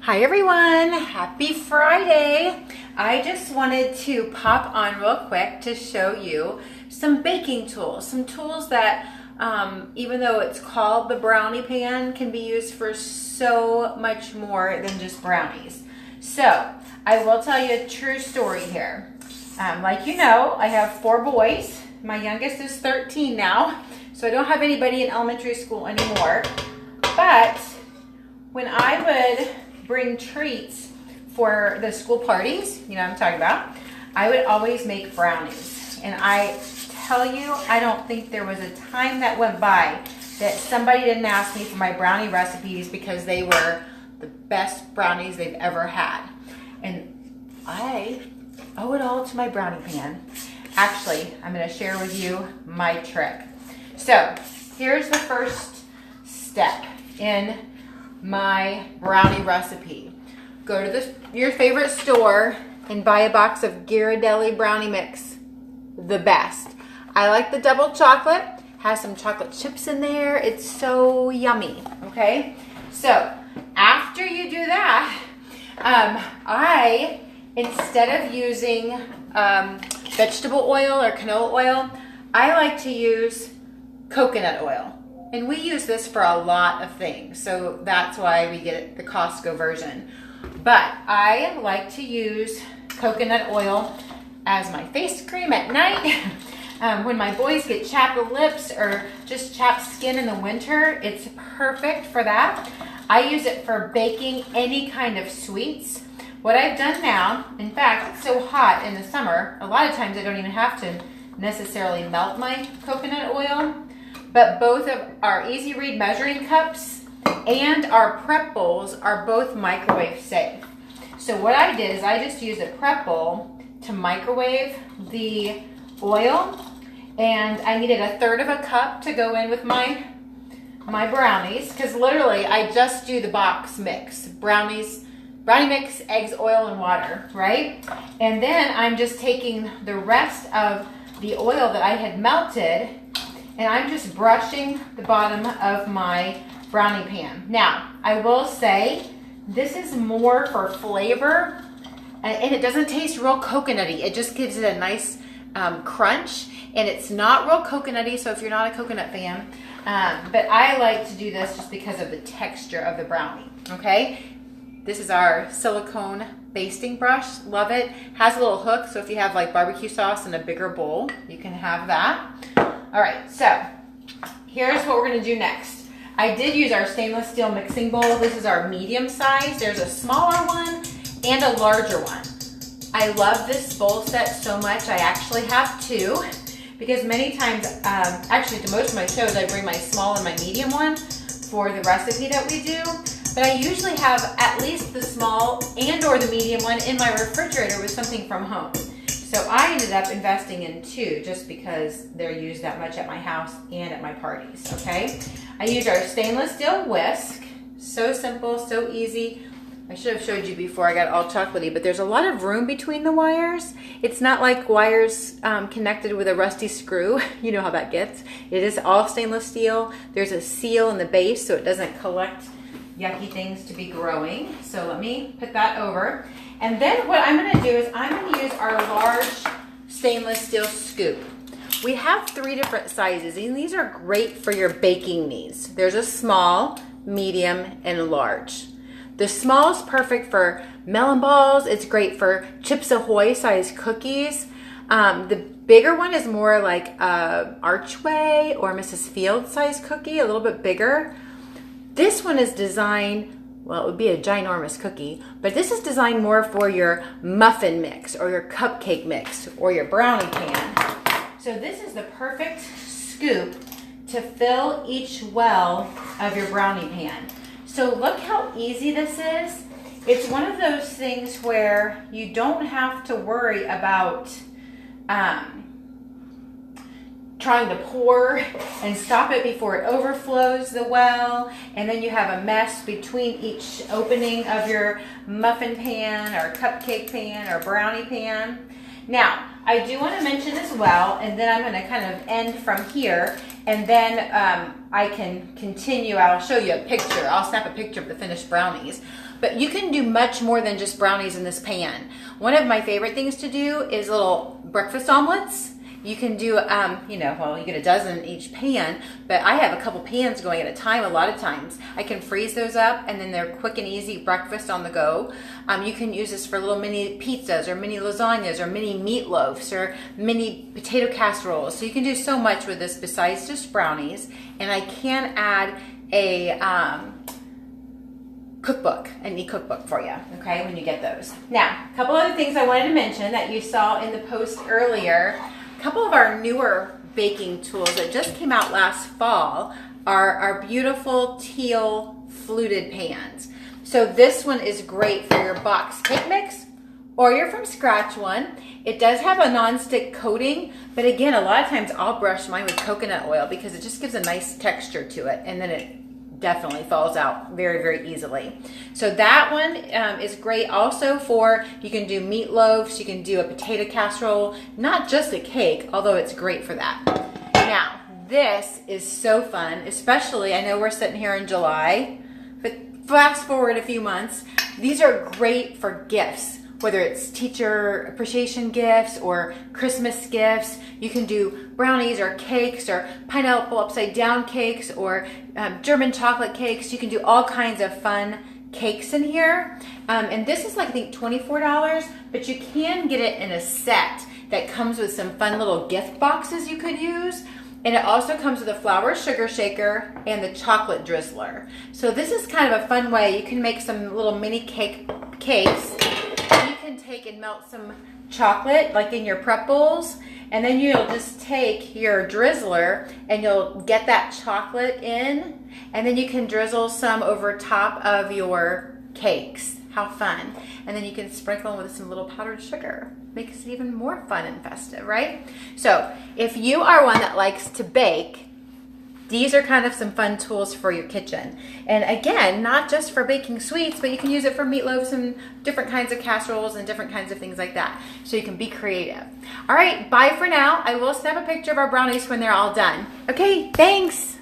Hi everyone, happy Friday. I just wanted to pop on real quick to show you some baking tools, some tools that even though it's called the brownie pan, can be used for so much more than just brownies. So I will tell you a true story here. Like you know, I have 4 boys. My youngest is 13 now, so I don't have anybody in elementary school anymore. But when I would bring treats for the school parties, you know what I'm talking about, I would always make brownies. And I tell you, I don't think there was a time that went by that somebody didn't ask me for my brownie recipes because they were the best brownies they've ever had. And I owe it all to my brownie pan. Actually, I'm going to share with you my trick. So here's the first step in my brownie recipe. Go to your favorite store and buy a box of Ghirardelli brownie mix. The best. I like the double chocolate. Has some chocolate chips in there. It's so yummy. Okay? So after you do that, I, instead of using vegetable oil or canola oil, I like to use coconut oil. And we use this for a lot of things, so that's why we get the Costco version. But I like to use coconut oil as my face cream at night. When my boys get chapped lips or just chapped skin in the winter, it's perfect for that. I use it for baking any kind of sweets. What I've done now, in fact, it's so hot in the summer, a lot of times I don't even have to necessarily melt my coconut oil. But both of our Easy Read measuring cups and our prep bowls are both microwave safe. So what I did is I just used a prep bowl to microwave the oil, and I needed 1/3 of a cup to go in with my brownies, because literally I just do the box mix. Brownie mix, eggs, oil, and water, right? And then I'm just taking the rest of the oil that I had melted, and I'm just brushing the bottom of my brownie pan. Now, I will say, this is more for flavor, and it doesn't taste real coconutty. It just gives it a nice crunch, and it's not real coconutty, so if you're not a coconut fan, but I like to do this just because of the texture of the brownie, okay? This is our silicone basting brush. Love it. Has a little hook, so if you have like barbecue sauce in a bigger bowl, you can have that. All right, so here's what we're gonna do next. I did use our stainless steel mixing bowl. This is our medium size. There's a smaller one and a larger one. I love this bowl set so much. I actually have 2 because many times, actually to most of my shows, I bring my small and my medium one for the recipe that we do. But I usually have at least the small and or the medium one in my refrigerator with something from home. So I ended up investing in 2 just because they're used that much at my house and at my parties, okay? I used our stainless steel whisk. So simple, so easy. I should have showed you before I got all chocolatey, but there's a lot of room between the wires. It's not like wires connected with a rusty screw. You know how that gets. It is all stainless steel. There's a seal in the base so it doesn't collect yucky things to be growing. So let me put that over. And then what I'm gonna do is I'm gonna use our large stainless steel scoop. We have 3 different sizes, and these are great for your baking needs. There's a small, medium, and a large. The small is perfect for melon balls. It's great for Chips Ahoy size cookies. The bigger one is more like Archway or Mrs. Field size cookie, a little bit bigger. This one is designed, well, it would be a ginormous cookie, but this is designed more for your muffin mix or your cupcake mix or your brownie pan. So this is the perfect scoop to fill each well of your brownie pan. So look how easy this is. It's one of those things where you don't have to worry about trying to pour and stop it before it overflows the well, and then you have a mess between each opening of your muffin pan or cupcake pan or brownie pan. Now, I do want to mention as well, and then I'm going to kind of end from here, and then I can continue. I'll show you a picture. I'll snap a picture of the finished brownies. but you can do much more than just brownies in this pan. One of my favorite things to do is little breakfast omelets. You can do, you know, well, you get a dozen in each pan, but I have a couple pans going at a time a lot of times. I can freeze those up, and then they're quick and easy breakfast on the go. You can use this for little mini pizzas or mini lasagnas or mini meatloafs or mini potato casseroles. So you can do so much with this besides just brownies. And I can add a cookbook, an e-cookbook for you, okay, when you get those. Now, a couple other things I wanted to mention that you saw in the post earlier. A couple of our newer baking tools that just came out last fall are our beautiful teal fluted pans. So this one is great for your box cake mix or your from scratch one. It does have a non-stick coating, but again, a lot of times I'll brush mine with coconut oil because it just gives a nice texture to it, and then it definitely falls out very, very easily. So that one is great also for, you can do meatloafs, you can do a potato casserole, not just a cake, although it's great for that. Now, this is so fun, especially, I know we're sitting here in July, but fast forward a few months, these are great for gifts. Whether it's teacher appreciation gifts or Christmas gifts, you can do brownies or cakes or pineapple upside down cakes or German chocolate cakes. You can do all kinds of fun cakes in here. And this is like, I think, $24, but you can get it in a set that comes with some fun little gift boxes you could use. And it also comes with a flour sugar shaker and the chocolate drizzler. So this is kind of a fun way. You can make some little mini cakes. You can take and melt some chocolate like in your prep bowls, and then you'll just take your drizzler and you'll get that chocolate in, and then you can drizzle some over top of your cakes. How fun. And then you can sprinkle them with some little powdered sugar. Makes it even more fun and festive, right? So if you are one that likes to bake, these are kind of some fun tools for your kitchen. And again, not just for baking sweets, but you can use it for meatloaves and different kinds of casseroles and different kinds of things like that. So you can be creative. All right, bye for now. I will snap a picture of our brownies when they're all done. Okay, thanks.